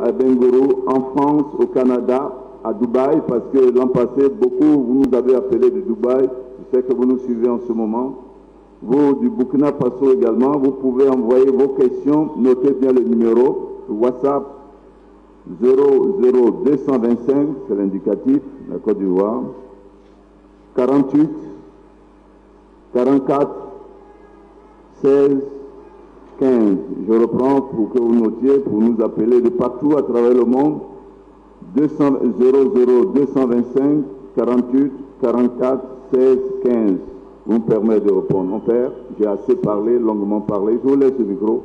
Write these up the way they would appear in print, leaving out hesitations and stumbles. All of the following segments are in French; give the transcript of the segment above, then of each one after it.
à Bengourou, en France, au Canada, à Dubaï, parce que l'an passé, beaucoup, vous nous avez appelé de Dubaï, je sais que vous nous suivez en ce moment. Vous, du Burkina Faso également, vous pouvez envoyer vos questions, notez bien le numéro, WhatsApp 00225, c'est l'indicatif, la Côte d'Ivoire, 48 44 16 15. Je reprends pour que vous notiez, pour nous appeler de partout à travers le monde. 00225 48 44 16 15. Vous me permettez de répondre. Mon père, j'ai assez parlé, longuement parlé. Je vous laisse le micro.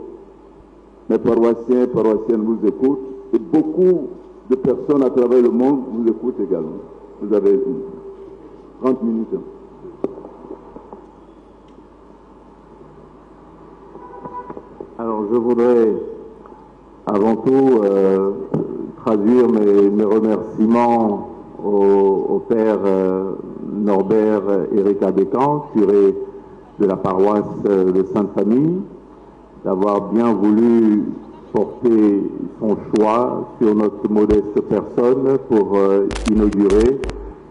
Mes paroissiens et paroissiennes vous écoutent. Et beaucoup de personnes à travers le monde vous écoutent également. Vous avez 30 minutes. Alors, je voudrais avant tout traduire mes remerciements au père Norbert Éric Adécan, curé de la paroisse de Sainte-Famille, d'avoir bien voulu porter son choix sur notre modeste personne pour inaugurer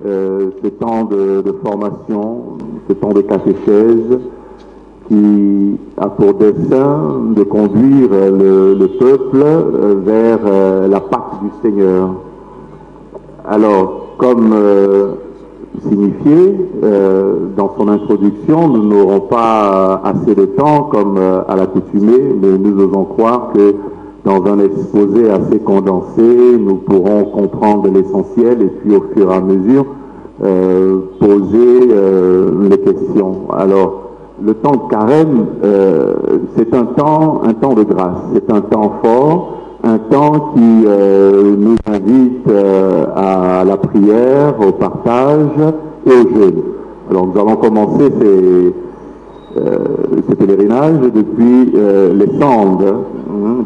ce temps de formation, ce temps de catéchèse, qui a pour dessein de conduire le peuple vers la Pâque du Seigneur. Alors, comme signifié dans son introduction, nous n'aurons pas assez de temps comme à l'accoutumée, mais nous osons croire que dans un exposé assez condensé, nous pourrons comprendre l'essentiel et puis au fur et à mesure poser les questions. Alors, le temps de carême, c'est un temps de grâce, c'est un temps fort, un temps qui nous invite à la prière, au partage et au jeûne. Alors nous allons commencer ces pèlerinages depuis les Sandes.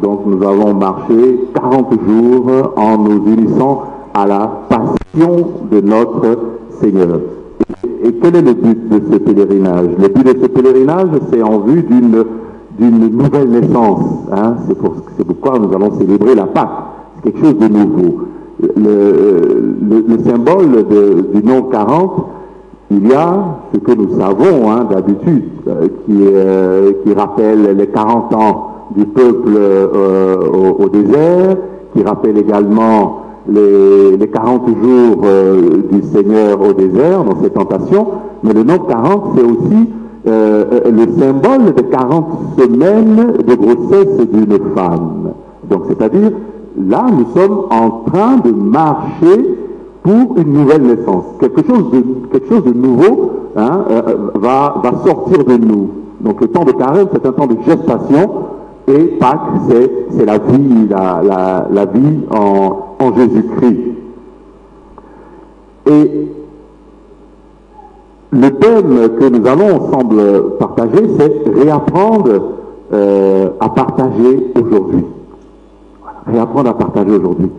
Donc nous allons marcher 40 jours en nous unissant à la passion de notre Seigneur. Et quel est le but de ce pèlerinage? Le but de ce pèlerinage, c'est en vue d'une nouvelle naissance. C'est pourquoi nous allons célébrer la Pâque. C'est quelque chose de nouveau. Le symbole du nom 40, il y a ce que nous savons d'habitude, qui rappelle les 40 ans du peuple au désert, qui rappelle également les 40 jours du Seigneur au désert, dans ses tentations, mais le nombre 40, c'est aussi le symbole de 40 semaines de grossesse d'une femme. Donc, c'est-à-dire, là, nous sommes en train de marcher pour une nouvelle naissance. Quelque chose de nouveau va sortir de nous. Donc, le temps de carême, c'est un temps de gestation, et Pâques, c'est la vie, la vie en Jésus-Christ. Et le thème que nous allons ensemble partager, c'est réapprendre à partager aujourd'hui. Réapprendre à partager aujourd'hui.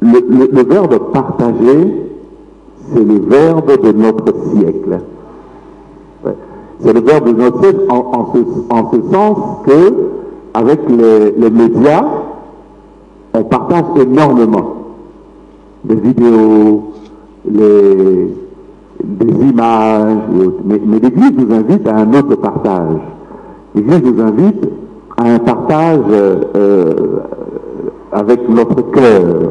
Le verbe partager, c'est le verbe de notre siècle. C'est le verbe de notre siècle en ce sens que, avec les médias, on partage énormément des vidéos, des images, mais l'Église nous invite à un autre partage. L'Église nous invite à un partage avec notre cœur.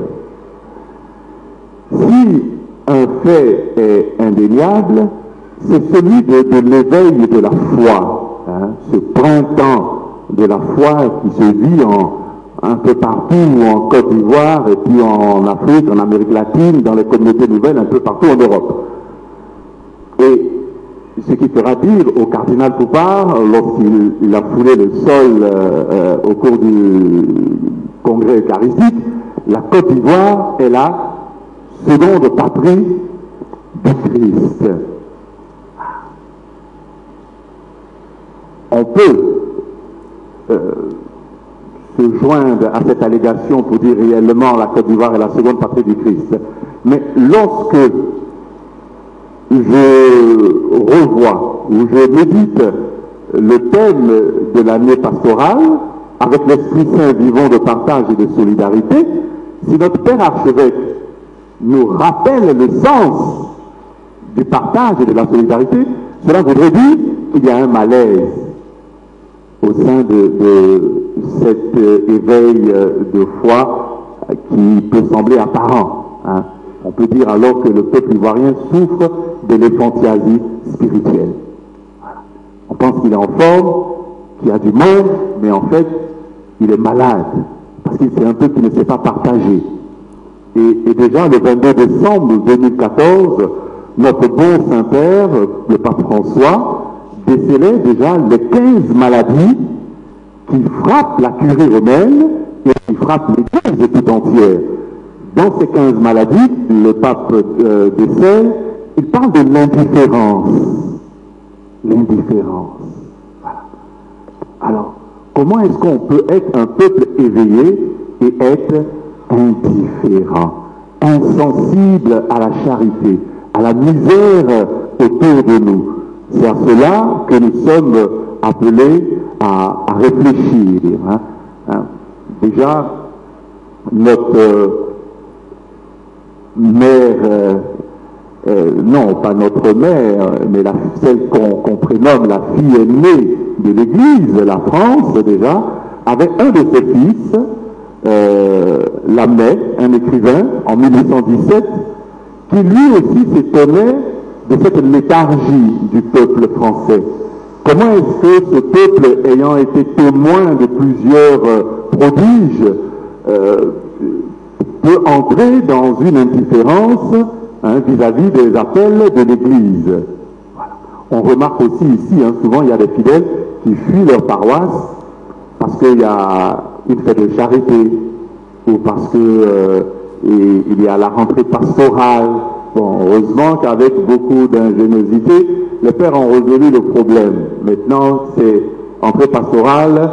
Si un fait est indéniable, c'est celui de l'éveil de la foi, ce printemps de la foi qui se vit un peu partout, en Côte d'Ivoire, et puis en Afrique, en Amérique latine, dans les communautés nouvelles, un peu partout en Europe. Et ce qui fera dire au cardinal Poupard, lorsqu'il a foulé le sol au cours du congrès eucharistique, la Côte d'Ivoire est la seconde patrie du Christ. On peut se joindre à cette allégation pour dire réellement la Côte d'Ivoire est la seconde patrie du Christ. Mais lorsque je revois ou je médite le thème de l'année pastorale, avec l'Esprit Saint vivant de partage et de solidarité, si notre Père archevêque nous rappelle le sens du partage et de la solidarité, cela voudrait dire qu'il y a un malaise au sein de cet éveil de foi qui peut sembler apparent. Hein. On peut dire alors que le peuple ivoirien souffre de l'éphantiasie spirituelle. Voilà. On pense qu'il est en forme, qu'il a du monde, mais en fait, il est malade, parce qu'il c'est un peuple qui ne sait pas partager. Et déjà, le 22 décembre 2014, notre bon Saint-Père, le pape François, décelait déjà les 15 maladies qui frappent la curie romaine et qui frappent l'Église tout entière. Dans ces 15 maladies, le pape décèle, il parle de l'indifférence. L'indifférence. Voilà. Alors, comment est-ce qu'on peut être un peuple éveillé et être indifférent, insensible à la charité, à la misère autour de nous? C'est à cela que nous sommes appelés à réfléchir. Hein. Déjà, notre mère, non pas notre mère, mais celle qu'on prénomme la fille aînée de l'Église, la France déjà, avait un de ses fils, Lamennais, un écrivain, en 1817, qui lui aussi s'étonnait de cette léthargie du peuple français. Comment est-ce que ce peuple, ayant été témoin de plusieurs prodiges, peut entrer dans une indifférence vis-à-vis des appels de l'Église? Voilà. On remarque aussi ici, souvent il y a des fidèles qui fuient leur paroisse parce qu'il y a une fête de charité ou parce que il y a la rentrée pastorale. Bon, heureusement qu'avec beaucoup d'ingéniosité, les pères ont résolu le problème. Maintenant, c'est entrée pastorale,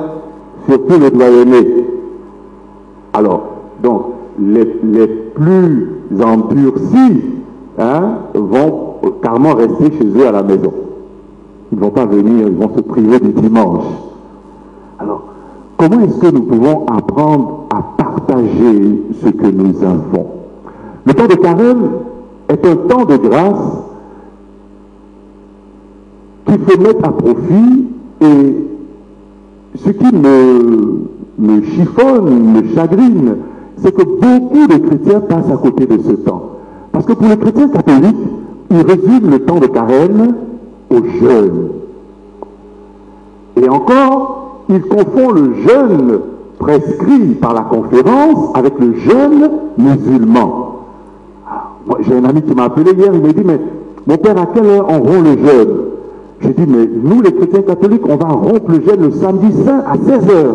surtout les doyennés. Alors, donc, les plus endurcis vont carrément rester chez eux à la maison. Ils ne vont pas venir, ils vont se priver du dimanche. Alors, comment est-ce que nous pouvons apprendre à partager ce que nous avons? Le temps de carême est un temps de grâce qu'il faut mettre à profit, et ce qui me chiffonne, me chagrine, c'est que beaucoup de chrétiens passent à côté de ce temps. Parce que pour les chrétiens catholiques, ils résument le temps de carême au jeûne. Et encore, ils confondent le jeûne prescrit par la conférence avec le jeûne musulman. Moi, j'ai un ami qui m'a appelé hier, il m'a dit, mais mon père, à quelle heure on rompt le jeûne? J'ai dit, mais nous les chrétiens catholiques, on va rompre le jeûne le samedi saint à 16h.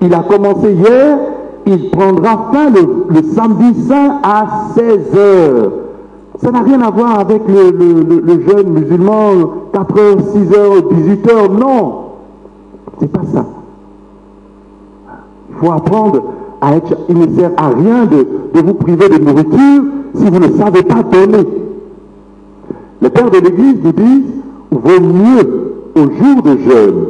Il a commencé hier, il prendra fin le samedi saint à 16h. Ça n'a rien à voir avec le jeûne musulman, 4h, 6h, 18h, non. C'est pas ça. Il faut apprendre à être, il ne sert à rien de vous priver de nourriture si vous ne savez pas donner. Les pères de l'Église nous disent, vaut mieux au jour de jeûne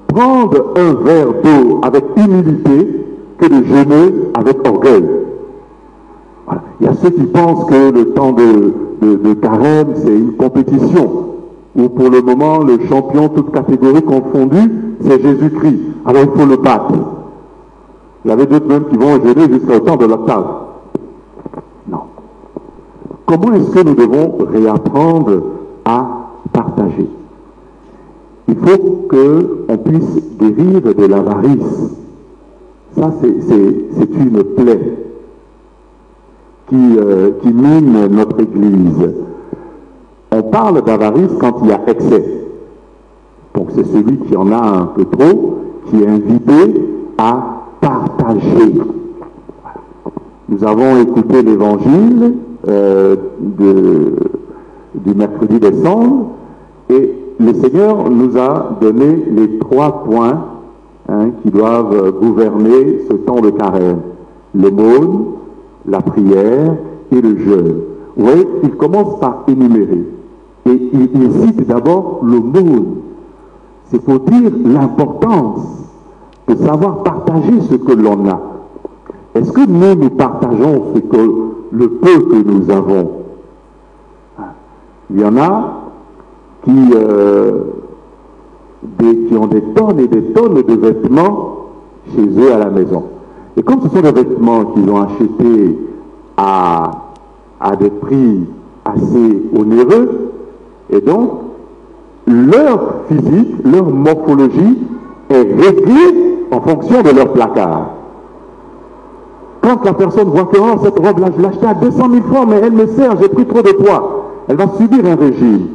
prendre un verre d'eau avec humilité que de jeûner avec orgueil. Voilà. Il y a ceux qui pensent que le temps de carême, c'est une compétition, où pour le moment, le champion, toute catégorie confondue, c'est Jésus-Christ. Alors il faut le battre. Il y avait d'autres même qui vont jeûner jusqu'au temps de l'octave. Non. Comment est-ce que nous devons réapprendre à partager? Il faut qu'on puisse guérir de l'avarice. Ça, c'est une plaie qui mine notre Église. On parle d'avarice quand il y a excès. Donc c'est celui qui en a un peu trop, qui est invité à partager. Nous avons écouté l'évangile du mercredi décembre, et le Seigneur nous a donné les 3 points qui doivent gouverner ce temps de carême: l'aumône, la prière et le jeûne. Vous voyez, il commence par énumérer. Et il cite d'abord l'aumône. C'est pour dire l'importance de savoir partager ce que l'on a. Est-ce que nous partageons ce que le peu que nous avons? Il y en a qui ont des tonnes et des tonnes de vêtements chez eux à la maison. Et comme ce sont des vêtements qu'ils ont achetés à des prix assez onéreux, et donc leur physique, leur morphologie est réglée en fonction de leur placard. Quand la personne voit que oh, cette robe-là, je l'ai achetée à 200 000 francs, mais elle me sert, j'ai pris trop de poids, elle va subir un régime.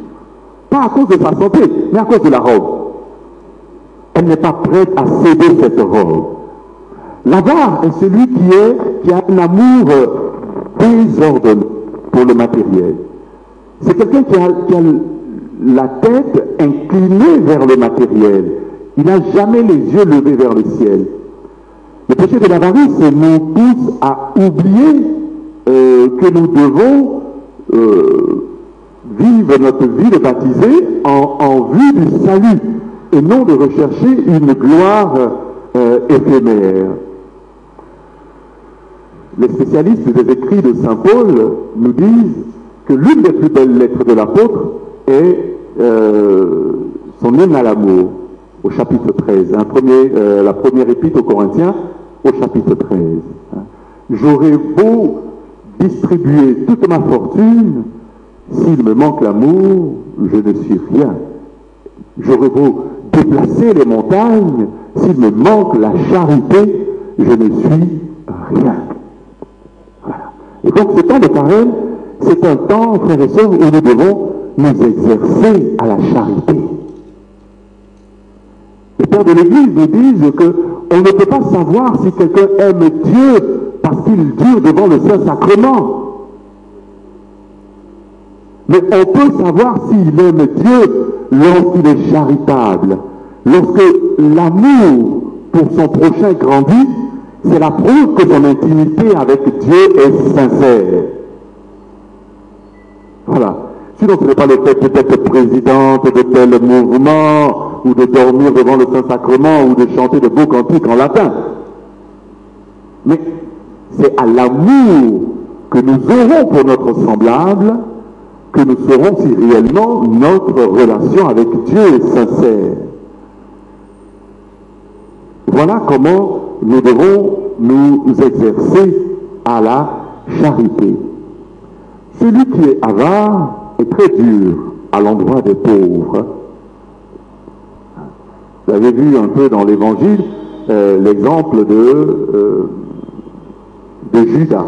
Pas à cause de sa santé, mais à cause de la robe. Elle n'est pas prête à céder cette robe. L'avare est celui qui a un amour désordonné pour le matériel. C'est quelqu'un qui a la tête inclinée vers le matériel. Il n'a jamais les yeux levés vers le ciel. Le péché de l'avarice nous pousse à oublier que nous devons vivre notre vie de baptisé en vue du salut et non de rechercher une gloire éphémère. Les spécialistes des écrits de Saint Paul nous disent que l'une des plus belles lettres de l'apôtre est son hymne à l'amour, au chapitre 13, la première épître aux Corinthiens, au chapitre 13. J'aurais beau distribuer toute ma fortune, s'il me manque l'amour, je ne suis rien. J'aurais beau déplacer les montagnes, s'il me manque la charité, je ne suis rien. Voilà. Et donc ce temps de carême, c'est un temps, frères et sœurs, où nous devons nous exercer à la charité. Les pères de l'Église nous disent qu'on ne peut pas savoir si quelqu'un aime Dieu parce qu'il dure devant le Saint-Sacrement. Mais on peut savoir s'il aime Dieu lorsqu'il est charitable. Lorsque l'amour pour son prochain grandit, c'est la preuve que son intimité avec Dieu est sincère. Voilà. Sinon, ce n'est pas le fait peut-être présidente de tel mouvement, ou de dormir devant le Saint-Sacrement, ou de chanter de beaux cantiques en latin. Mais c'est à l'amour que nous aurons pour notre semblable que nous saurons si réellement notre relation avec Dieu est sincère. Voilà comment nous devons nous exercer à la charité. Celui qui est avare est très dur à l'endroit des pauvres. Vous avez vu un peu dans l'Évangile l'exemple de Judas,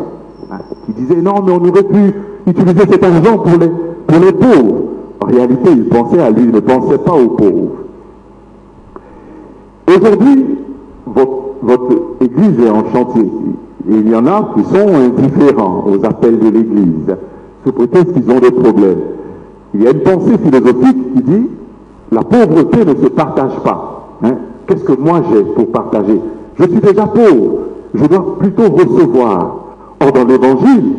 qui disait non, mais on aurait pu utiliser cet argent pour les pauvres. En réalité, il pensait à lui, il ne pensait pas aux pauvres. Aujourd'hui, votre Église est en chantier. Et il y en a qui sont indifférents aux appels de l'Église, sous prétexte qu'ils ont des problèmes. Il y a une pensée philosophique qui dit la pauvreté ne se partage pas. Qu'est-ce que moi j'ai pour partager? Je suis déjà pauvre, je dois plutôt recevoir. Or, dans l'Évangile,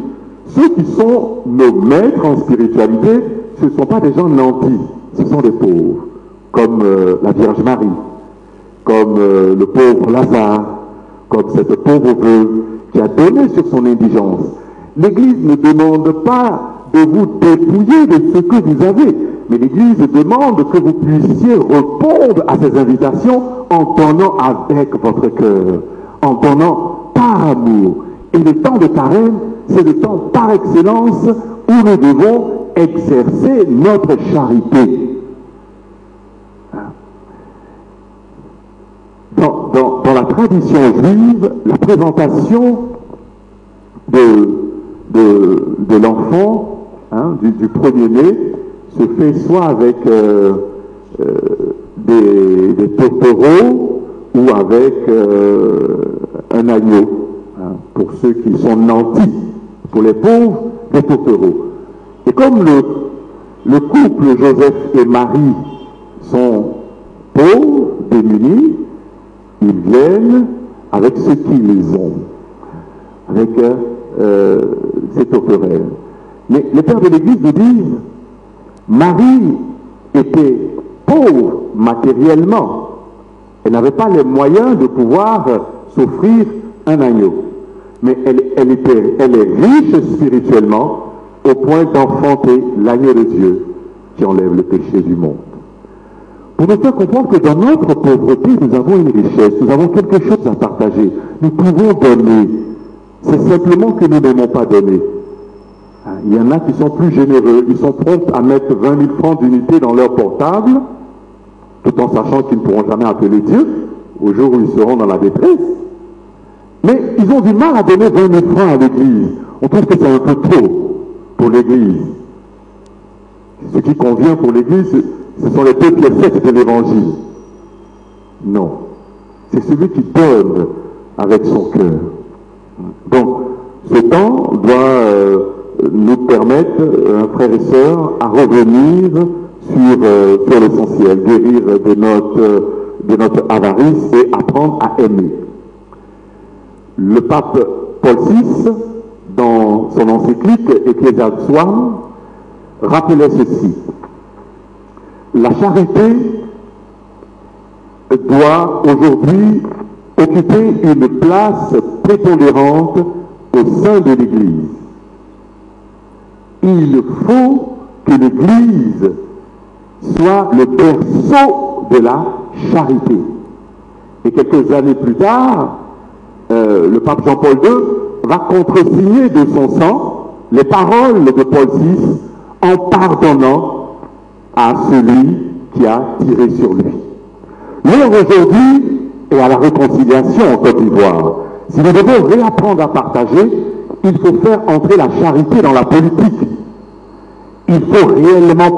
ceux qui sont nos maîtres en spiritualité, ce ne sont pas des gens nantis, ce sont des pauvres, comme la Vierge Marie, comme le pauvre Lazare, comme cette pauvre veuve qui a donné sur son indigence. L'Église ne demande pas de vous dépouiller de ce que vous avez, mais l'Église demande que vous puissiez répondre à ces invitations en donnant avec votre cœur, en donnant par amour. Et le temps de carême, c'est le temps par excellence où nous devons exercer notre charité. Dans la tradition juive, la présentation de l'enfant, du premier-né, se fait soit avec des tourtereaux ou avec un agneau, pour ceux qui sont nantis. Pour les pauvres, des tourtereaux. Et comme le couple Joseph et Marie sont pauvres, démunis, ils viennent avec ce qu'ils ont, avec ces tourterelles. Mais les pères de l'Église nous disent, Marie était pauvre matériellement, Elle n'avait pas les moyens de pouvoir s'offrir un agneau. Mais elle est riche spirituellement au point d'enfanter l'agneau de Dieu qui enlève le péché du monde. Pour nous faire comprendre que dans notre pauvreté, nous avons une richesse, nous avons quelque chose à partager. Nous pouvons donner. C'est simplement que nous n'aimons pas donner. Il y en a qui sont plus généreux, ils sont prompts à mettre 20 000 francs d'unité dans leur portable, tout en sachant qu'ils ne pourront jamais appeler Dieu au jour où ils seront dans la détresse. Mais ils ont du mal à donner 20 000 francs à l'église. On trouve que c'est un peu trop pour l'église. Ce qui convient pour l'église, ce sont les 2 pièces de l'évangile. Non. C'est celui qui donne avec son cœur. Donc, ce temps doit nous permettre, frères et sœurs, à revenir sur l'essentiel, guérir de notre avarice et apprendre à aimer. Le pape Paul VI, dans son encyclique Ecclesiastiam, rappelait ceci. La charité doit aujourd'hui occuper une place prépondérante au sein de l'Église. Il faut que l'Église soit le berceau de la charité. Et quelques années plus tard, le pape Jean-Paul II va contresigner de son sang les paroles de Paul VI en pardonnant à celui qui a tiré sur lui. L'heure aujourd'hui est à la réconciliation en Côte d'Ivoire. Si nous devons réapprendre à partager, il faut faire entrer la charité dans la politique. Il faut réellement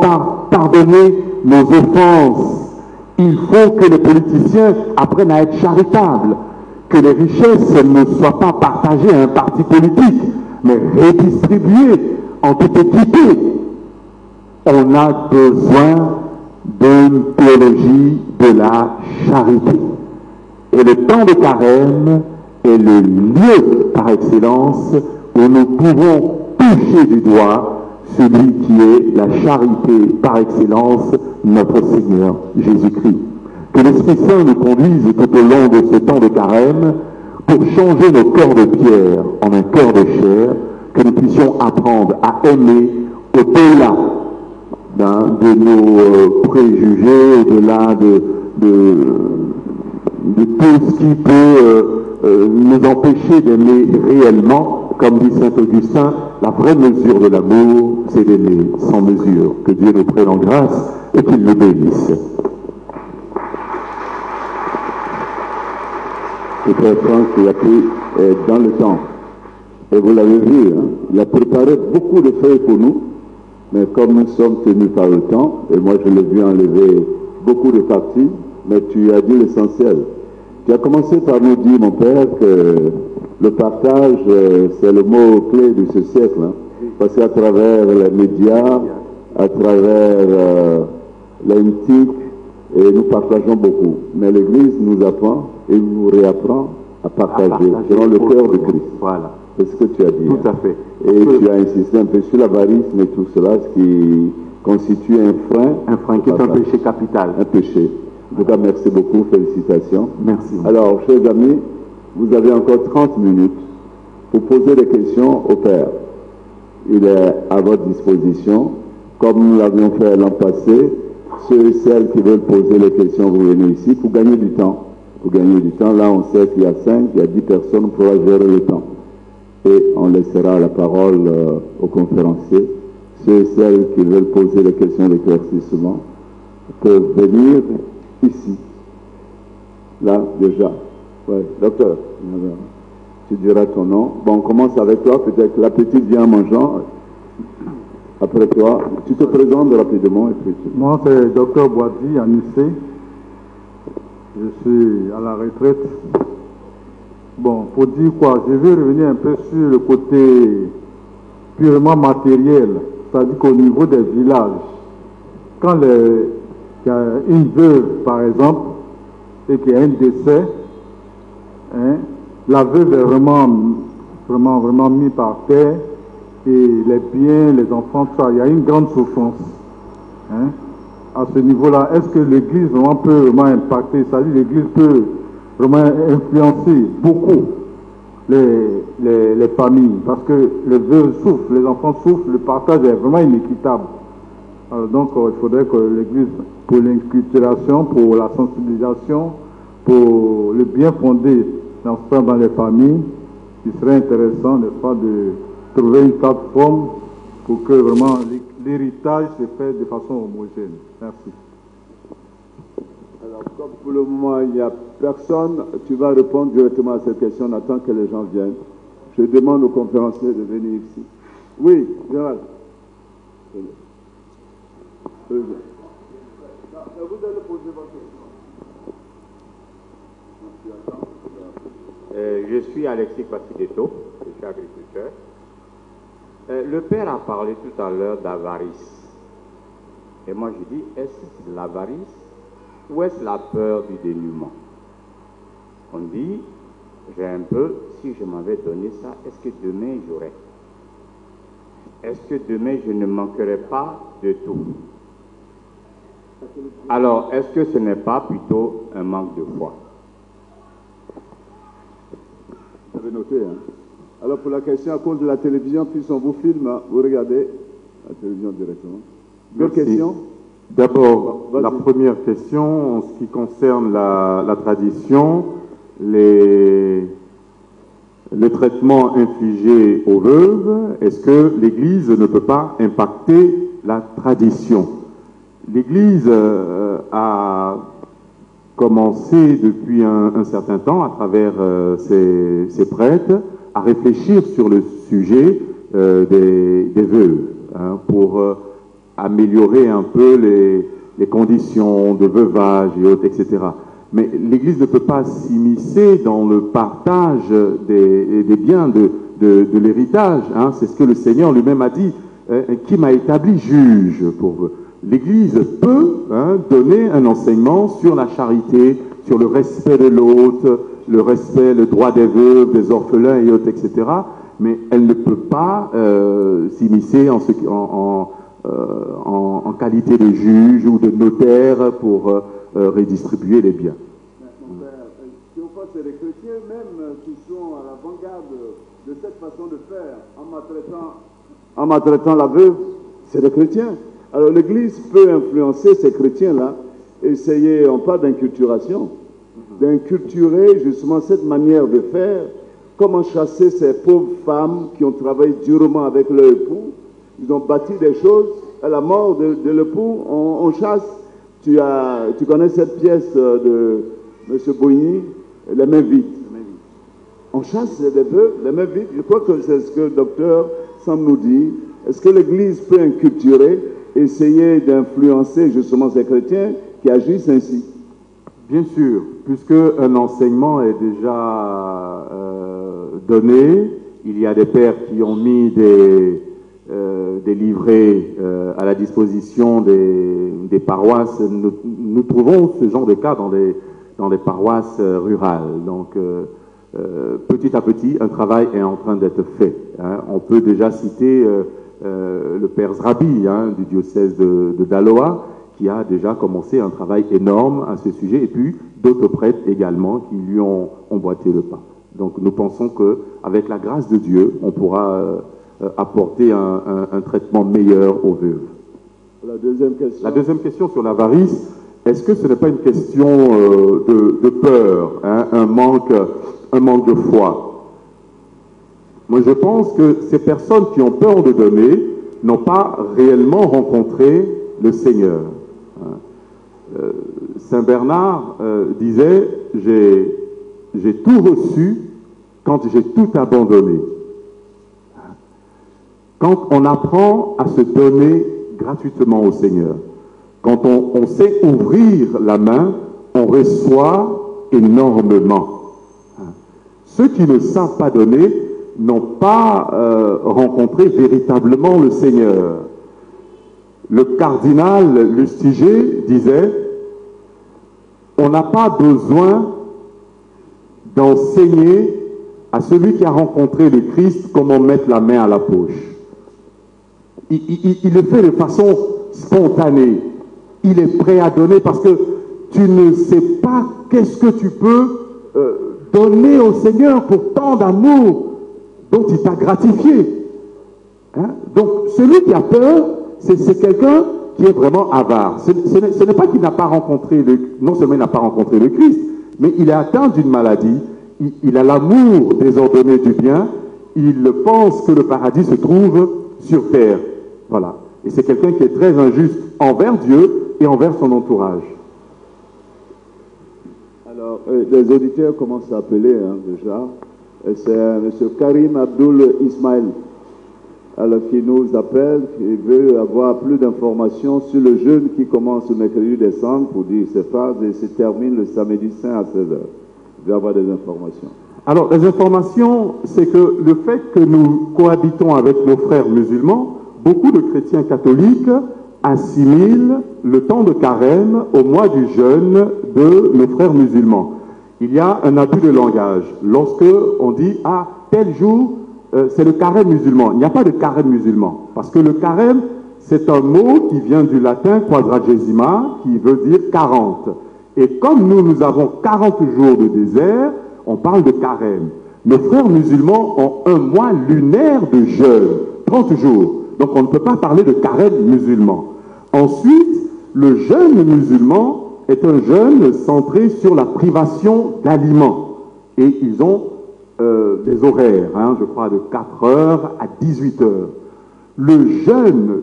pardonner nos offenses. Il faut que les politiciens apprennent à être charitables, que les richesses ne soient pas partagées à un parti politique, mais redistribuées en toute équité. On a besoin d'une théologie de la charité. Et le temps de carême est le lieu par excellence où nous pouvons toucher du doigt celui qui est la charité par excellence, notre Seigneur Jésus-Christ. Que l'Esprit Saint nous conduise tout au long de ce temps de carême pour changer nos cœurs de pierre en un cœur de chair, que nous puissions apprendre à aimer au-delà de nos préjugés, au-delà de tout ce qui peut nous empêcher d'aimer réellement. Comme dit saint Augustin, la vraie mesure de l'amour, c'est d'aimer sans mesure. Que Dieu nous prenne en grâce et qu'il nous bénisse. Le frère Franck, il a pris dans le temps. Et vous l'avez vu, hein, il a préparé beaucoup de feuilles pour nous, mais comme nous sommes tenus par le temps, et moi je l'ai vu enlever beaucoup de parties, mais tu as dit l'essentiel. Tu as commencé par nous dire, mon père, que le partage, c'est le mot clé de ce siècle, hein, parce qu'à travers les médias, à travers l'antique, et nous partageons beaucoup. Mais l'Église nous apprend et nous réapprend à partager selon le cœur de Christ. Voilà. C'est ce que tu as dit. Tout à fait. Et tu as insisté un peu sur l'avarisme et tout cela, ce qui constitue un frein. Un frein qui est un péché capital. Un péché. En tout cas, merci beaucoup, félicitations. Merci. Alors, chers amis, vous avez encore 30 minutes pour poser des questions au Père. Il est à votre disposition, comme nous l'avions fait l'an passé. Ceux et celles qui veulent poser les questions, vous venez ici pour gagner du temps. Pour gagner du temps, là on sait qu'il y a 5, il y a 10 personnes, on pourra gérer le temps. Et on laissera la parole aux conférenciers. Ceux et celles qui veulent poser les questions d'éclaircissement peuvent venir ici. Là, déjà. Ouais, docteur, tu diras ton nom. Bon, on commence avec toi, peut-être que la petite vient en mangeant. Après toi, tu te présentes rapidement et puis tu... Moi, c'est Dr Boadi, Anissé. Je suis à la retraite. Bon, pour dire quoi, je vais revenir un peu sur le côté purement matériel. C'est-à-dire qu'au niveau des villages, quand il y a une veuve, par exemple, et qu'il y a un décès, hein, la veuve est vraiment mise par terre, et les biens, les enfants, tout ça, il y a une grande souffrance. Hein. à ce niveau-là, est-ce que l'Église vraiment peut vraiment impacter, c'est-à-dire l'Église peut vraiment influencer beaucoup les familles, parce que les veuves souffrent, les enfants souffrent, le partage est vraiment inéquitable. Alors donc il faudrait que l'Église, pour l'inculturation, pour la sensibilisation, pour le bien fondé dans les familles, il serait intéressant, n'est-ce pas, de trouver une plateforme pour que vraiment l'héritage se fait de façon homogène. Merci. Alors, comme pour le moment, il n'y a personne, tu vas répondre directement à cette question, on attend que les gens viennent. Je demande aux conférenciers de venir ici. Oui, Gérald. Vous allez poser votre question. Je suis Alexis Passideto, je suis agriculteur. Le père a parlé tout à l'heure d'avarice. Et moi je dis, est-ce l'avarice ou est-ce la peur du dénuement? On dit, j'ai un peu, si je m'avais donné ça, est-ce que demain j'aurais? Est-ce que demain je ne manquerai pas de tout? Alors, est-ce que ce n'est pas plutôt un manque de foi? Vous avez noté, hein? Alors, pour la question à cause de la télévision, puisqu'on vous filme, vous regardez la télévision directement. D'autres questions? D'abord, la première question, en ce qui concerne la tradition, les traitements infligés aux veuves, est-ce que l'Église ne peut pas impacter la tradition? L'Église a commencé depuis un certain temps, à travers ses prêtres, à réfléchir sur le sujet des veuves, hein, pour améliorer un peu les conditions de veuvage et autres, etc. Mais l'Église ne peut pas s'immiscer dans le partage des biens de l'héritage. Hein. C'est ce que le Seigneur lui-même a dit, qui m'a établi juge pour vous. L'Église peut donner un enseignement sur la charité, sur le respect de l'autre, le respect, le droit des veuves, des orphelins et autres, etc. Mais elle ne peut pas s'immiscer en qualité de juge ou de notaire pour redistribuer les biens. Mon père, si on pense, c'est les chrétiens même qui sont à l'avant-garde de cette façon de faire, en maltraitant la veuve, c'est les chrétiens. Alors l'Église peut influencer ces chrétiens-là, essayer, on parle d'inculturation, d'inculturer justement cette manière de faire, comment chasser ces pauvres femmes qui ont travaillé durement avec leur époux, ils ont bâti des choses, à la mort de l'époux, on chasse. Tu connais cette pièce de M. Boigny, Les mains vides. On chasse les veuves, les mains vides. Je crois que c'est ce que le docteur Sam nous dit. Est-ce que l'Église peut inculturer, essayer d'influencer justement ces chrétiens qui agissent ainsi? Bien sûr, puisque un enseignement est déjà donné, il y a des pères qui ont mis des livrets à la disposition des paroisses. Nous trouvons ce genre de cas dans les paroisses rurales. Donc, petit à petit, un travail est en train d'être fait. Hein. On peut déjà citer le père Zrabi du diocèse de Daloa, qui a déjà commencé un travail énorme à ce sujet, et puis d'autres prêtres également qui lui ont emboîté le pas. Donc nous pensons qu'avec la grâce de Dieu, on pourra apporter un traitement meilleur aux veuves. La deuxième question sur l'avarice, est-ce que ce n'est pas une question de peur, un manque de foi? Moi, je pense que ces personnes qui ont peur de donner n'ont pas réellement rencontré le Seigneur. Saint Bernard disait, j'ai tout reçu quand j'ai tout abandonné. Quand on apprend à se donner gratuitement au Seigneur, quand on sait ouvrir la main, on reçoit énormément. Ceux qui ne savent pas donner n'ont pas rencontré véritablement le Seigneur. Le cardinal Lustiger disait, on n'a pas besoin d'enseigner à celui qui a rencontré le Christ comment mettre la main à la poche. Il le fait de façon spontanée. il est prêt à donner parce que tu ne sais pas qu'est-ce que tu peux donner au Seigneur pour tant d'amour dont il t'a gratifié. Hein? Donc, celui qui a peur, c'est quelqu'un qui est vraiment avare. Ce n'est pas qu'il n'a pas rencontré, non seulement il n'a pas rencontré le Christ, mais il est atteint d'une maladie, il a l'amour désordonné du bien, il pense que le paradis se trouve sur terre. Voilà. Et c'est quelqu'un qui est très injuste envers Dieu et envers son entourage. Alors, les auditeurs commencent à appeler déjà. C'est M. Karim Abdul Ismail, alors, qui nous appelle, qui veut avoir plus d'informations sur le jeûne qui commence le mercredi décembre, pour dire ses phrases, et se termine le samedi saint à 16h. Il veut avoir des informations. Alors, les informations, c'est que le fait que nous cohabitons avec nos frères musulmans, beaucoup de chrétiens catholiques assimilent le temps de carême au mois du jeûne de nos frères musulmans. Il y a un abus de langage. Lorsque on dit « Ah, tel jour, c'est le carême musulman ». Il n'y a pas de carême musulman. Parce que le carême, c'est un mot qui vient du latin quadragesima, qui veut dire 40. Et comme nous avons 40 jours de désert, on parle de carême. Nos frères musulmans ont un mois lunaire de jeûne, 30 jours. Donc on ne peut pas parler de carême musulman. Ensuite, le jeûne musulman est un jeûne centré sur la privation d'aliments. Et ils ont des horaires, je crois, de 4 heures à 18 heures. Le jeûne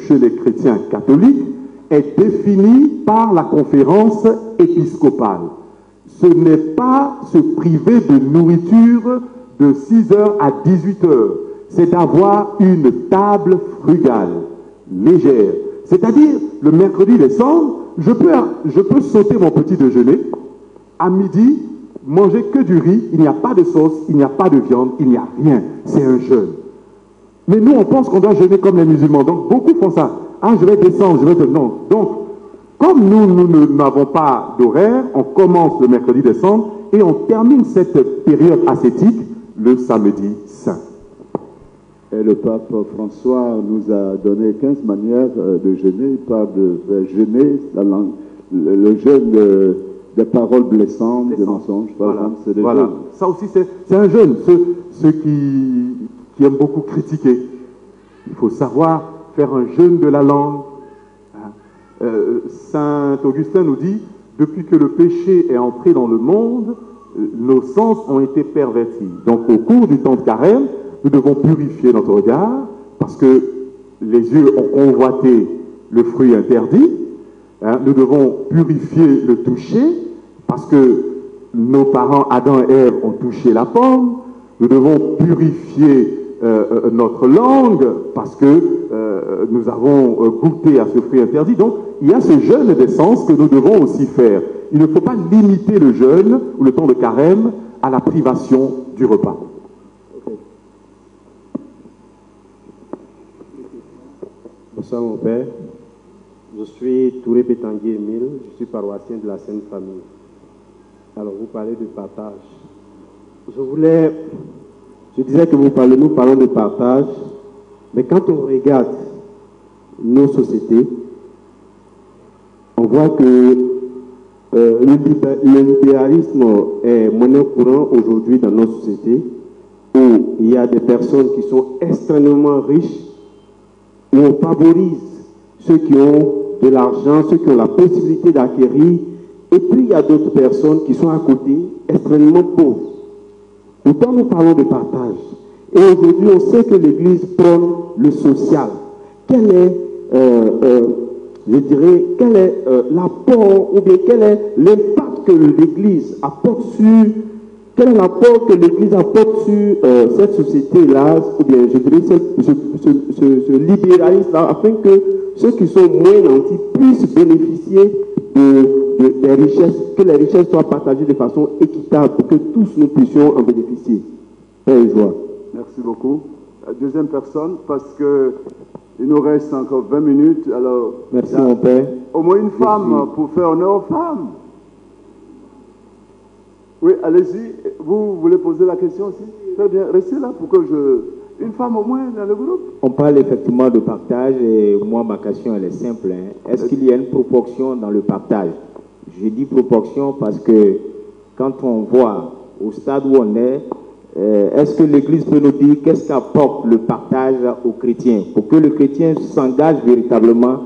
chez les chrétiens catholiques est défini par la conférence épiscopale. Ce n'est pas se priver de nourriture de 6 heures à 18 heures. C'est d'avoir une table frugale, légère. C'est-à-dire, le mercredi décembre, je peux sauter mon petit déjeuner. À midi, manger que du riz, il n'y a pas de sauce, il n'y a pas de viande, il n'y a rien. C'est un jeûne. Mais nous, on pense qu'on doit jeûner comme les musulmans. Donc, beaucoup font ça. Ah, je vais descendre, je vais... Non. Donc, comme nous n'avons pas d'horaire, on commence le mercredi décembre et on termine cette période ascétique le samedi saint. Et le pape François nous a donné 15 manières de jeûner. Il parle de faire jeûner le jeûne des paroles blessantes, des mensonges, par exemple. C'est des jeûnes. Ça aussi, c'est un jeûne. Ceux qui aiment beaucoup critiquer. Il faut savoir faire un jeûne de la langue. Saint Augustin nous dit, depuis que le péché est entré dans le monde, nos sens ont été pervertis. Donc au cours du temps de carême, nous devons purifier notre regard, parce que les yeux ont convoité le fruit interdit. Nous devons purifier le toucher, parce que nos parents Adam et Ève ont touché la pomme. Nous devons purifier notre langue, parce que nous avons goûté à ce fruit interdit. Donc, il y a ce jeûne des sens que nous devons aussi faire. Il ne faut pas limiter le jeûne ou le temps de carême à la privation du repas. Bonsoir mon père, je suis Touré Pétanguier Emile, je suis paroissien de la Sainte Famille. Alors vous parlez de partage. Je disais que nous parlons de partage, mais quand on regarde nos sociétés, on voit que le libéralisme est monnaie courante aujourd'hui dans nos sociétés, où il y a des personnes qui sont extrêmement riches, où on favorise ceux qui ont de l'argent, ceux qui ont la possibilité d'acquérir, et puis il y a d'autres personnes qui sont à côté, extrêmement pauvres. Pourtant, nous parlons de partage. Et aujourd'hui, on sait que l'Église prône le social. Quel est, l'apport, ou bien quel est l'impact que l'Église apporte sur, quel est l'apport que l'Église apporte sur cette société-là, ou bien, je dirais, ce libéralisme-là, afin que ceux qui sont moins nantis puissent bénéficier des richesses, que les richesses soient partagées de façon équitable pour que tous nous puissions en bénéficier. Paix et joie. Merci beaucoup. Deuxième personne, parce qu'il nous reste encore 20 minutes. Alors, merci mon père. Au moins une femme pour faire honneur aux femmes. Oui, allez-y. Vous voulez poser la question aussi? Très bien. Restez là pour que une femme au moins dans le groupe. On parle effectivement de partage et moi, ma question, elle est simple. Hein. Est-ce qu'il y a une proportion dans le partage? Je dis proportion parce que quand on voit au stade où on est-ce que l'Église peut nous dire qu'est-ce qu'apporte le partage aux chrétiens pour que le chrétien s'engage véritablement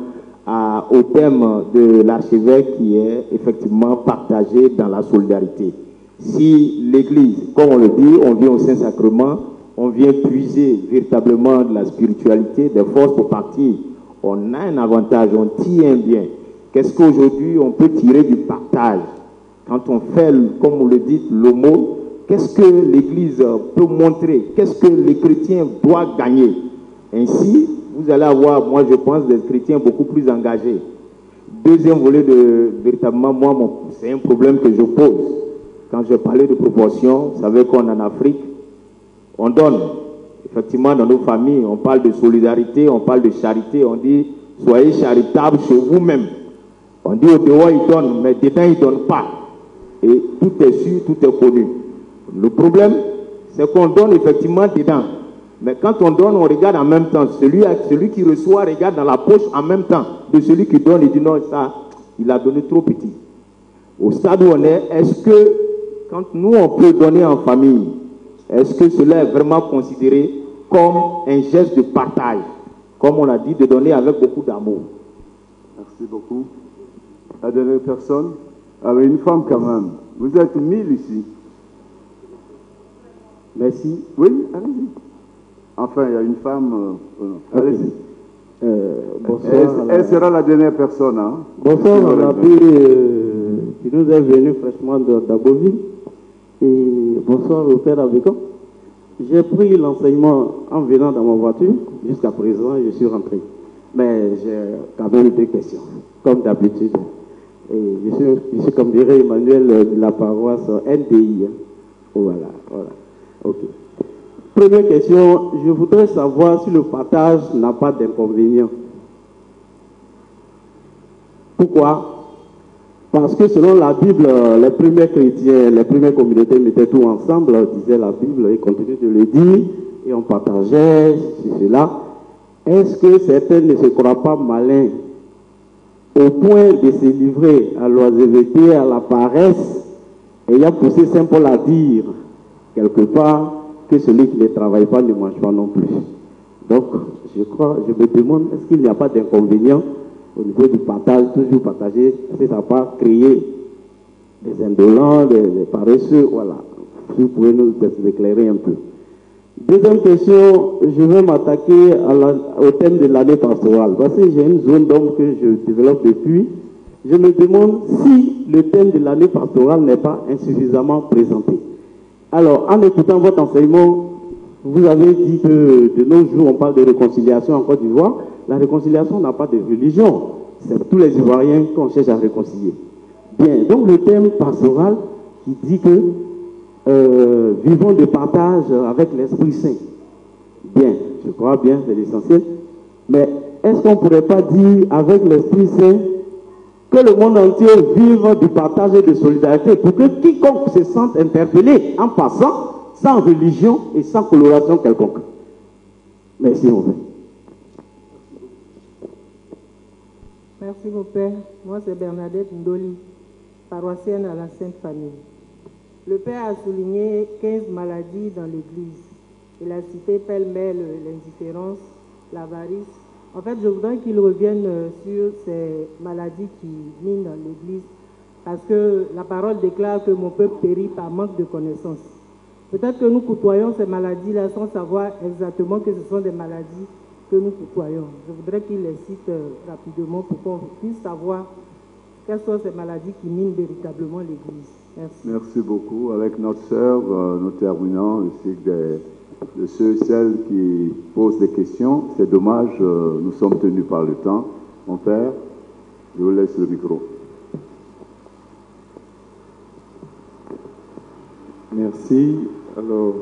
au thème de l'archevêque qui est effectivement partagé dans la solidarité? Si l'Église, comme on le dit, on vient au Saint-Sacrement, on vient puiser véritablement de la spiritualité, des forces pour partir, on a un avantage, on tient bien. Qu'est-ce qu'aujourd'hui on peut tirer du partage? Quand on fait, comme vous le dites, le mot, qu'est-ce que l'Église peut montrer? Qu'est-ce que les chrétiens doivent gagner? Ainsi, vous allez avoir, moi je pense, des chrétiens beaucoup plus engagés. Deuxième volet de véritablement, moi, c'est un problème que je pose. Quand je parlais de proportion, vous savez qu'en Afrique, on donne. Effectivement, dans nos familles, on parle de solidarité, on parle de charité, on dit soyez charitables chez vous-même. On dit au dehors, ils donnent, mais dedans, ils ne donnent pas. Et tout est su, tout est connu. Le problème, c'est qu'on donne effectivement dedans. Mais quand on donne, on regarde en même temps. Celui qui reçoit regarde dans la poche en même temps de celui qui donne. Il dit non, ça, il a donné trop petit. Au stade où on est-ce que quand nous, on peut donner en famille, est-ce que cela est vraiment considéré comme un geste de partage, comme on a dit, de donner avec beaucoup d'amour? Merci beaucoup. La dernière personne, avec une femme quand même. Vous êtes 1000 ici. Merci. Oui, allez-y. Enfin, il y a une femme. Allez-y. Bonsoir. Elle sera la dernière personne. Hein. Bonsoir, on a vu qui nous est venu fraîchement d'Aboville. Et bonsoir au Père Abécon. J'ai pris l'enseignement en venant dans ma voiture. Jusqu'à présent, je suis rentré. Mais j'ai quand même deux questions, comme d'habitude. Et je suis, comme dirait Emmanuel, de la paroisse NDI. Voilà. Ok. Première question, je voudrais savoir si le partage n'a pas d'inconvénient. Pourquoi? Parce que selon la Bible, les premiers chrétiens, les premières communautés mettaient tout ensemble, disait la Bible, et continuent de le dire, et on partageait cela. Est-ce que certains ne se croient pas malins au point de se livrer à l'oisiveté, à la paresse, ayant poussé Saint Paul à dire, quelque part, que celui qui ne travaille pas ne mange pas non plus? Donc, je me demande, est-ce qu'il n'y a pas d'inconvénient au niveau du partage, toujours partager, est-ce que ça n'a pas créé des indolents, des paresseux? Voilà. Si vous pouvez nous éclairer un peu. Deuxième question, je vais m'attaquer au thème de l'année pastorale. Parce que j'ai une zone d'ombre que je développe depuis. Je me demande si le thème de l'année pastorale n'est pas insuffisamment présenté. Alors, en écoutant votre enseignement, vous avez dit que de nos jours, on parle de réconciliation en Côte d'Ivoire. La réconciliation n'a pas de religion. C'est tous les Ivoiriens qu'on cherche à réconcilier. Bien, donc le thème pastoral qui dit que vivons de partage avec l'Esprit Saint. Bien, je crois bien, c'est l'essentiel. Mais est-ce qu'on ne pourrait pas dire avec l'Esprit Saint que le monde entier vive du partage et de solidarité pour que quiconque se sente interpellé en passant, sans religion et sans coloration quelconque? Merci, mon père. Merci, mon père. Moi, c'est Bernadette Ndoli, paroissienne à la Sainte Famille. Le père a souligné 15 maladies dans l'Église. Il a cité pêle-mêle l'indifférence, l'avarice. En fait, je voudrais qu'il revienne sur ces maladies qui minent dans l'Église, parce que la parole déclare que mon peuple périt par manque de connaissances. Peut-être que nous côtoyons ces maladies-là sans savoir exactement que ce sont des maladies que nous côtoyons. Je voudrais qu'il les cite rapidement pour qu'on puisse savoir quelles sont ces maladies qui minent véritablement l'Église. Merci. Merci beaucoup. Avec notre sœur, nous terminons ainsi que de ceux et celles qui posent des questions. C'est dommage, nous sommes tenus par le temps. Mon père, je vous laisse le micro. Merci. Alors,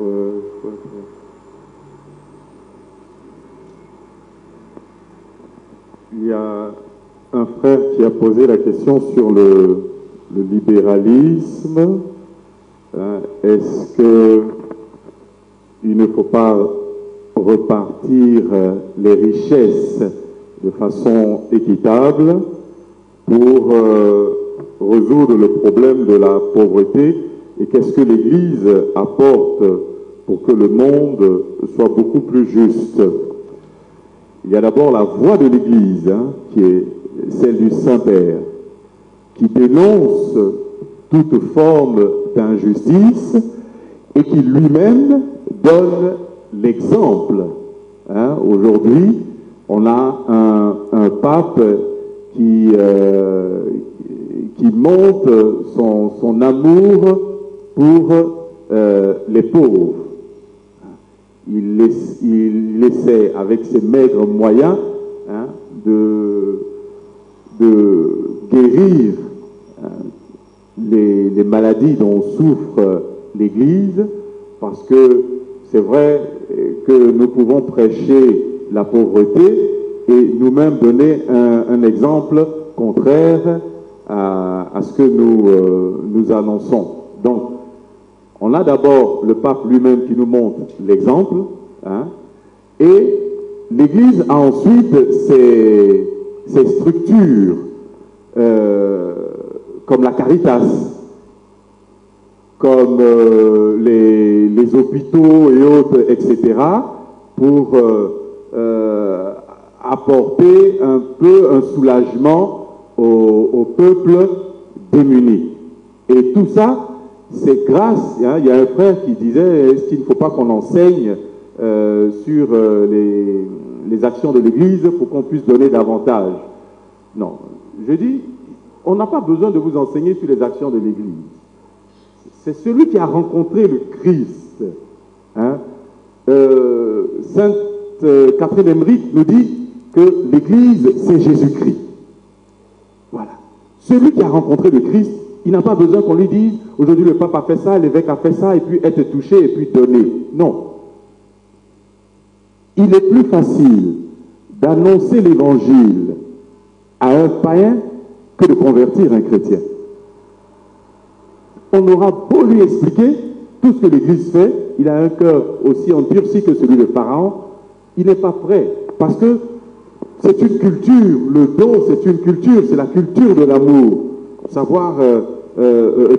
il y a un frère qui a posé la question sur le libéralisme. Est-ce qu'il ne faut pas repartir les richesses de façon équitable pour résoudre le problème de la pauvreté et qu'est-ce que l'Église apporte pour que le monde soit beaucoup plus juste. Il y a d'abord la voix de l'Église, qui est celle du Saint-Père, qui dénonce toute forme d'injustice et qui lui-même donne l'exemple. Aujourd'hui, on a un pape qui montre son amour pour les pauvres. Il essaie, avec ses maigres moyens, de guérir les maladies dont souffre l'Église, parce que c'est vrai que nous pouvons prêcher la pauvreté et nous-mêmes donner un exemple contraire à ce que nous annonçons. Donc, on a d'abord le pape lui-même qui nous montre l'exemple, et l'Église a ensuite ses structures, comme la Caritas, comme les hôpitaux et autres, etc., pour apporter un peu un soulagement au peuple démuni. Et tout ça, c'est grâce, il y a un frère qui disait, est-ce qu'il ne faut pas qu'on enseigne sur les actions de l'Église pour qu'on puisse donner davantage? Non, je dis, on n'a pas besoin de vous enseigner sur les actions de l'Église. C'est celui qui a rencontré le Christ. Sainte Catherine d'Emmerich nous dit que l'Église, c'est Jésus-Christ. Voilà. Celui qui a rencontré le Christ, il n'a pas besoin qu'on lui dise, aujourd'hui le pape a fait ça, l'évêque a fait ça, et puis être touché, et puis donner. Non. Il est plus facile d'annoncer l'Évangile à un païen que de convertir un chrétien. On aura beau lui expliquer tout ce que l'Église fait, il a un cœur aussi endurci que celui de Pharaon, il n'est pas prêt, parce que c'est une culture, le don c'est une culture, c'est la culture de l'amour, savoir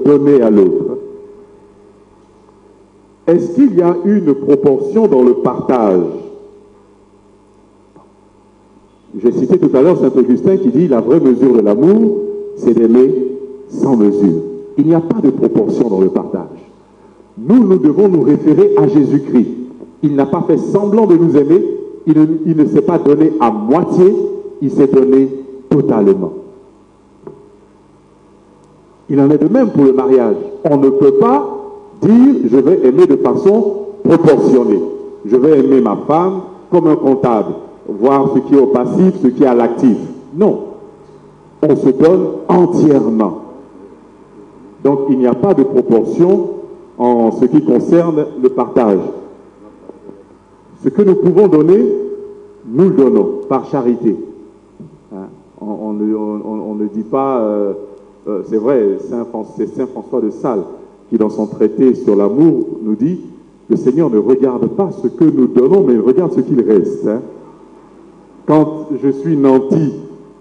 donner à l'autre. Est-ce qu'il y a une proportion dans le partage? J'ai cité tout à l'heure Saint Augustin qui dit la vraie mesure de l'amour, c'est d'aimer sans mesure. Il n'y a pas de proportion dans le partage. Nous devons nous référer à Jésus-Christ. Il n'a pas fait semblant de nous aimer, il ne s'est pas donné à moitié, il s'est donné totalement. Il en est de même pour le mariage. On ne peut pas dire je vais aimer de façon proportionnée. Je vais aimer ma femme comme un comptable, voir ce qui est au passif, ce qui est à l'actif. Non. On se donne entièrement. Donc il n'y a pas de proportion en ce qui concerne le partage. Ce que nous pouvons donner, nous le donnons par charité. On ne dit pas, c'est vrai, c'est Saint François de Sales qui dans son traité sur l'amour nous dit, le Seigneur ne regarde pas ce que nous donnons, mais il regarde ce qu'il reste. Quand je suis nanti,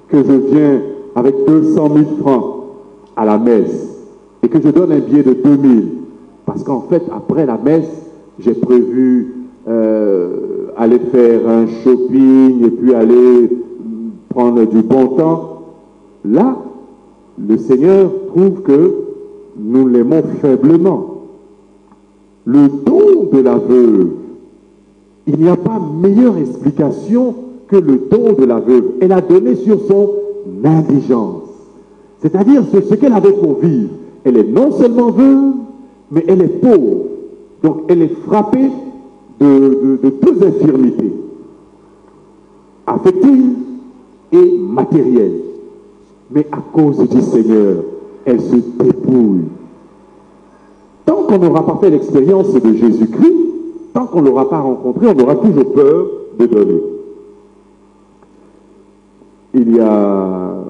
que je viens avec 200 000 francs à la messe, et que je donne un billet de 2000, parce qu'en fait, après la messe, j'ai prévu aller faire un shopping et puis aller prendre du bon temps. Là, le Seigneur trouve que nous l'aimons faiblement. Le don de la veuve, il n'y a pas meilleure explication que le don de la veuve. Elle a donné sur son indigence. C'est-à-dire ce qu'elle avait pour vivre. Elle est non seulement veuve, mais elle est pauvre. Donc elle est frappée de deux infirmités, affectives et matérielles. Mais à cause du Seigneur, elle se dépouille. Tant qu'on n'aura pas fait l'expérience de Jésus-Christ, tant qu'on ne l'aura pas rencontré, on aura toujours peur de donner. Il y a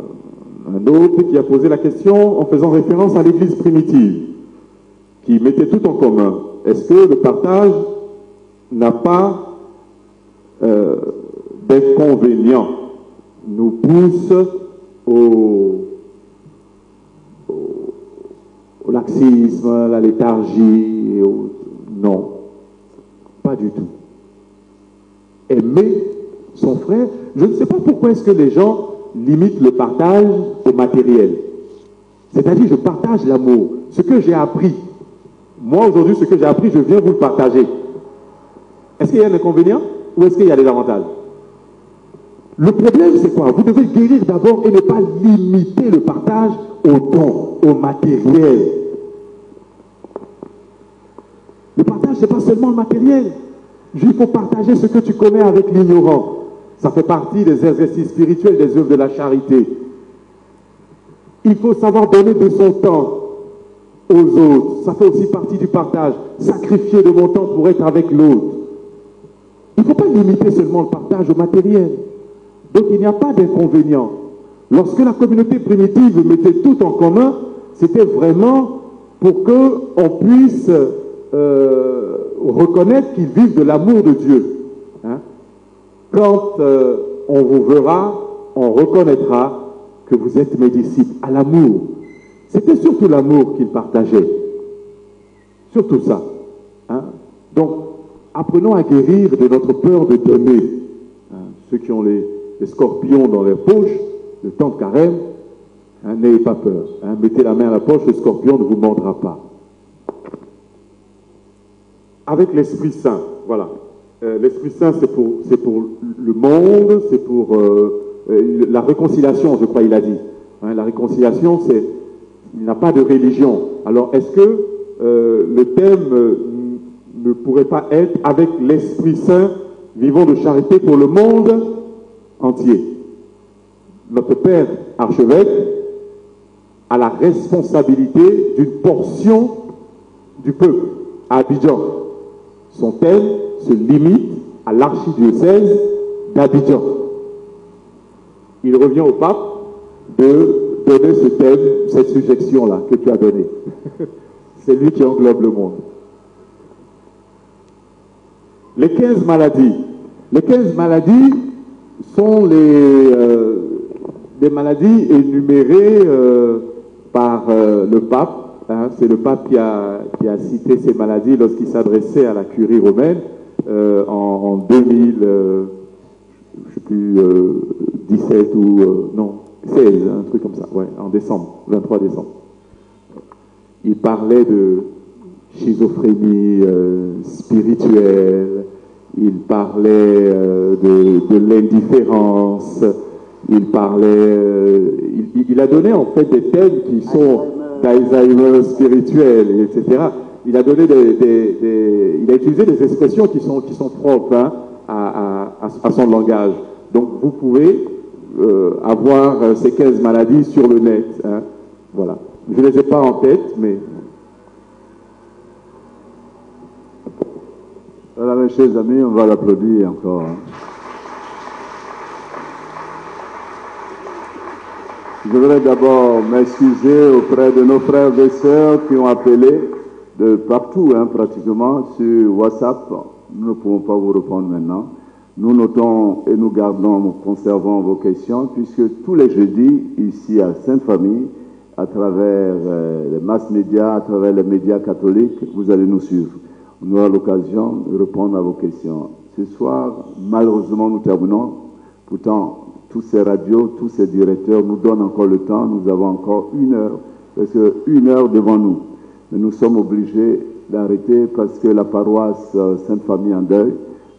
un autre qui a posé la question en faisant référence à l'Église primitive, qui mettait tout en commun. Est-ce que le partage n'a pas d'inconvénients nous pousse au laxisme, la léthargie, non, pas du tout. Aimer son frère, je ne sais pas pourquoi est-ce que les gens limitent le partage au matériel. C'est-à-dire, je partage l'amour, ce que j'ai appris. Moi, aujourd'hui, ce que j'ai appris, je viens vous le partager. Est-ce qu'il y a un inconvénient ou est-ce qu'il y a des avantages? Le problème, c'est quoi? Vous devez guérir d'abord et ne pas limiter le partage au don, au matériel. Le partage, ce n'est pas seulement le matériel. Il faut partager ce que tu connais avec l'ignorant. Ça fait partie des exercices spirituels des œuvres de la charité. Il faut savoir donner de son temps aux autres. Ça fait aussi partie du partage. Sacrifier de mon temps pour être avec l'autre. Il ne faut pas limiter seulement le partage au matériel. Donc il n'y a pas d'inconvénient. Lorsque la communauté primitive mettait tout en commun, c'était vraiment pour qu'on puisse reconnaître qu'ils vivent de l'amour de Dieu. Hein? Quand on vous verra, on reconnaîtra que vous êtes mes disciples à l'amour. C'était surtout l'amour qu'ils partageaient. Surtout ça. Hein? Donc, apprenons à guérir de notre peur de donner. Hein? Ceux qui ont les scorpions dans leur poche, le temps de carême, hein, n'ayez pas peur. Hein? Mettez la main à la poche, le scorpion ne vous mordra pas. Avec l'Esprit Saint, voilà. L'Esprit Saint, c'est pour le monde, c'est pour la réconciliation, je crois, il a dit. Hein, la réconciliation, il n'a pas de religion. Alors, est-ce que le thème ne pourrait pas être avec l'Esprit Saint, vivons de charité pour le monde entier? Notre Père archevêque a la responsabilité d'une portion du peuple à Abidjan. Son thème se limite à l'archidiocèse d'Abidjan. Il revient au pape de donner ce thème, cette suggestion-là que tu as donnée. C'est lui qui englobe le monde. Les 15 maladies. Les 15 maladies sont des maladies énumérées par le pape. Hein, c'est le pape qui a cité ces maladies lorsqu'il s'adressait à la curie romaine en 2000, je sais plus, 17 ou non, 16, un truc comme ça, ouais, en décembre, 23 décembre. Il parlait de schizophrénie spirituelle, il parlait de l'indifférence, il parlait, il a donné en fait des thèmes qui sont d'Alzheimer spirituel, etc. Il a donné il a utilisé des expressions qui sont propres, hein, à son langage. Donc vous pouvez avoir ces 15 maladies sur le net. Hein. Voilà. Je ne les ai pas en tête, mais... Voilà, mes chers amis, on va l'applaudir encore. Hein. Je voudrais d'abord m'excuser auprès de nos frères et sœurs qui ont appelé de partout, hein, pratiquement, sur WhatsApp. Nous ne pouvons pas vous répondre maintenant. Nous notons et nous gardons, nous conservons vos questions, puisque tous les jeudis, ici à Sainte-Famille, à travers les mass médias, à travers les médias catholiques, vous allez nous suivre. On aura l'occasion de répondre à vos questions. Ce soir, malheureusement, nous terminons. Pourtant, tous ces radios, tous ces directeurs nous donnent encore le temps. Nous avons encore 1 heure, parce que 1 heure devant nous. Mais nous sommes obligés d'arrêter parce que la paroisse Sainte-Famille en deuil,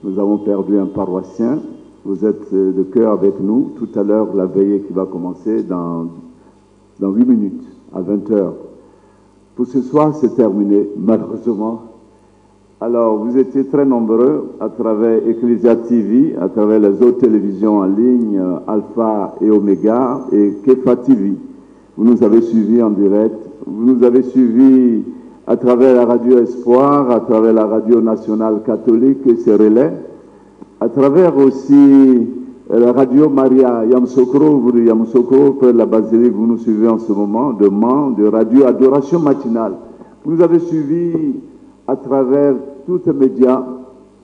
nous avons perdu un paroissien. Vous êtes de cœur avec nous. Tout à l'heure, la veillée qui va commencer dans 8 minutes, à 20 heures. Pour ce soir, c'est terminé, malheureusement. Alors, vous étiez très nombreux à travers Ecclesia TV, à travers les autres télévisions en ligne, Alpha et Omega et Kefa TV. Vous nous avez suivis en direct. Vous nous avez suivis à travers la radio Espoir, à travers la radio nationale catholique et ses relais, à travers aussi la radio Maria Yamoussoukro, vous de Yamoussoukro, près de la basilique, vous nous suivez en ce moment, de Mans, de radio Adoration Matinale. Vous nous avez suivis à travers tous les médias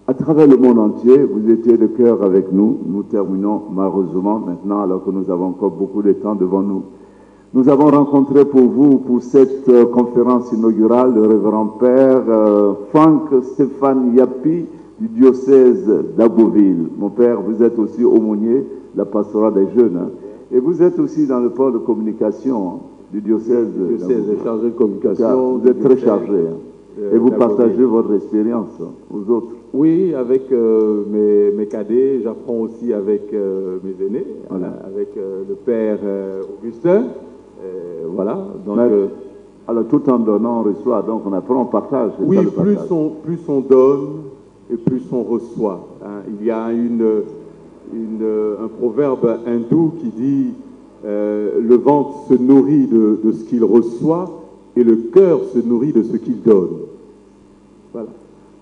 À travers le monde entier, vous étiez de cœur avec nous. Nous terminons malheureusement maintenant, alors que nous avons encore beaucoup de temps devant nous. Nous avons rencontré pour vous, pour cette conférence inaugurale, le révérend Père Franck Stéphane Yapi du diocèse d'Abbeville. Mon père, vous êtes aussi aumônier de la pastorale des jeunes. Hein, et vous êtes aussi dans le pôle de communication hein, du diocèse. Le diocèse est chargé de communication. Vous êtes très chargé. Hein. Et vous partagez votre expérience aux autres. Oui, avec mes cadets, j'apprends aussi avec mes aînés, voilà. Avec le père Augustin. Voilà. Donc, alors tout en donnant, on reçoit, donc on apprend, on partage. Oui, plus on donne et plus on reçoit. Hein. Il y a un proverbe hindou qui dit le ventre se nourrit de ce qu'il reçoit et le cœur se nourrit de ce qu'il donne. Voilà.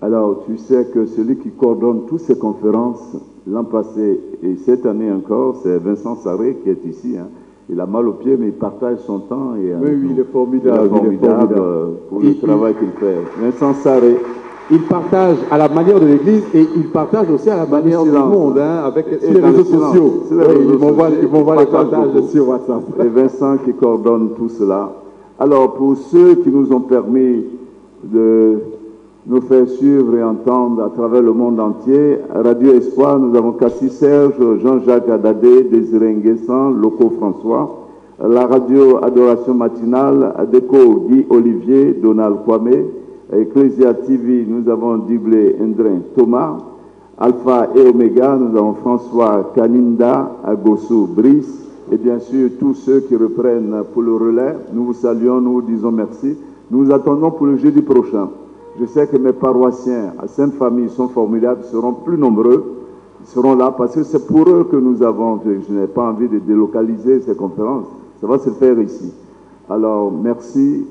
Alors, tu sais que celui qui coordonne toutes ces conférences, l'an passé et cette année encore, c'est Vincent Sarré qui est ici. Hein. Il a mal aux pieds, mais il partage son temps. Et, oui, il est formidable. Pour le travail qu'il fait. Vincent Sarré. Il partage à la manière de l'Église et il partage aussi à la manière du monde, hein, avec les réseaux sociaux. Il m'envoie les partages sur WhatsApp. Et Vincent qui coordonne tout cela. Alors, pour ceux qui nous ont permis de nous faire suivre et entendre à travers le monde entier, Radio Espoir, nous avons Cassis Serge, Jean-Jacques Adadé, Désiré Nguessan, Loco François, la radio Adoration Matinale, Adeco Guy Olivier, Donald Kwame, Ecclesia TV, nous avons Diblé Indrin Thomas, Alpha et Omega, nous avons François Kaninda, Agossou Brice, et bien sûr tous ceux qui reprennent pour le relais. Nous vous saluons, nous vous disons merci. Nous vous attendons pour le jeudi prochain. Je sais que mes paroissiens à Sainte-Famille sont formidables, ils seront plus nombreux, ils seront là parce que c'est pour eux que nous avons, je n'ai pas envie de délocaliser ces conférences, ça va se faire ici. Alors merci,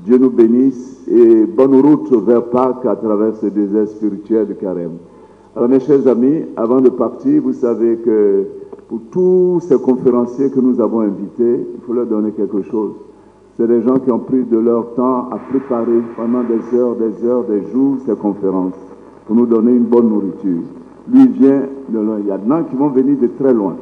Dieu nous bénisse et bonne route vers Pâques à travers ce désert spirituel de Carême. Alors mes chers amis, avant de partir, vous savez que pour tous ces conférenciers que nous avons invités, il faut leur donner quelque chose. C'est des gens qui ont pris de leur temps à préparer pendant des heures, des jours, ces conférences, pour nous donner une bonne nourriture. Lui vient de loin. Il y a des gens qui vont venir de très loin.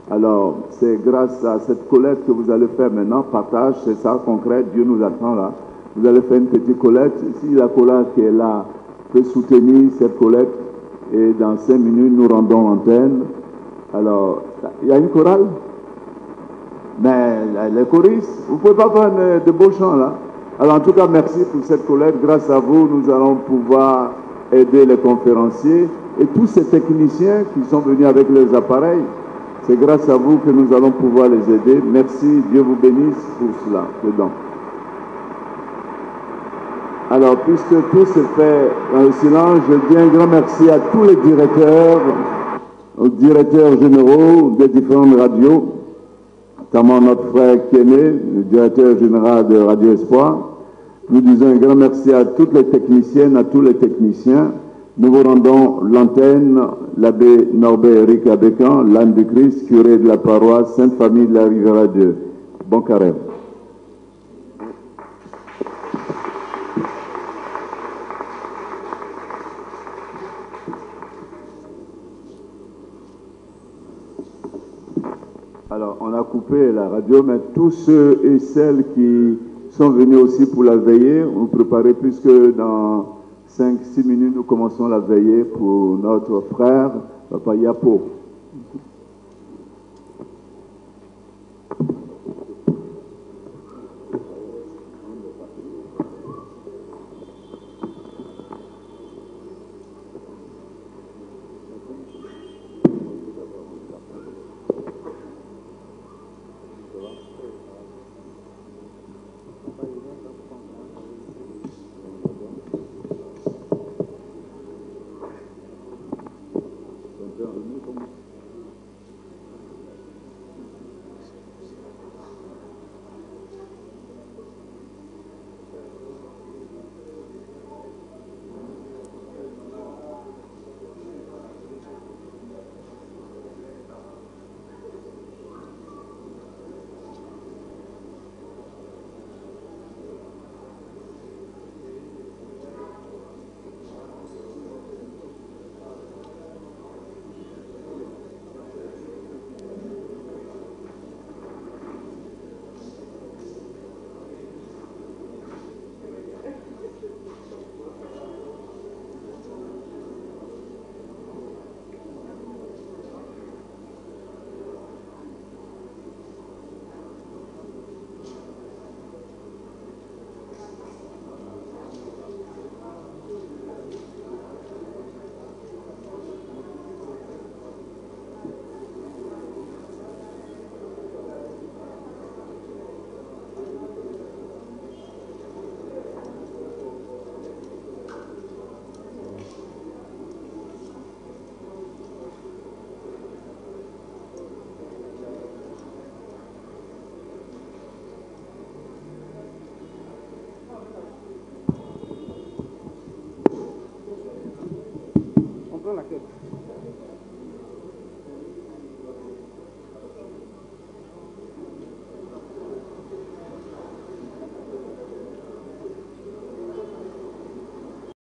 Alors, c'est grâce à cette collecte que vous allez faire maintenant, partage, c'est ça, concret, Dieu nous attend là. Vous allez faire une petite collecte. Si la collecte qui est là peut soutenir cette collecte, et dans 5 minutes, nous rendons l'antenne. Alors, il y a une chorale? Mais les choristes, vous ne pouvez pas prendre de beaux chants là. Alors en tout cas, merci pour cette collecte. Grâce à vous, nous allons pouvoir aider les conférenciers et tous ces techniciens qui sont venus avec leurs appareils. C'est grâce à vous que nous allons pouvoir les aider. Merci, Dieu vous bénisse pour cela. Dedans. Alors, puisque tout se fait dans le silence, je dis un grand merci à tous les directeurs, aux directeurs généraux des différentes radios, notamment notre frère Kéné, le directeur général de Radio Espoir. Nous disons un grand merci à toutes les techniciennes, à tous les techniciens. Nous vous rendons l'antenne, l'abbé Norbert Eric Abécan, l'âne du Christ, curé de la paroisse Sainte-Famille de la Rivière 2. Bon carême. Alors, on a coupé la radio, mais tous ceux et celles qui sont venus aussi pour la veillée, on préparait puisque dans 5-6 minutes, nous commençons la veillée pour notre frère, Papa Yapo. Então, prends laquelle?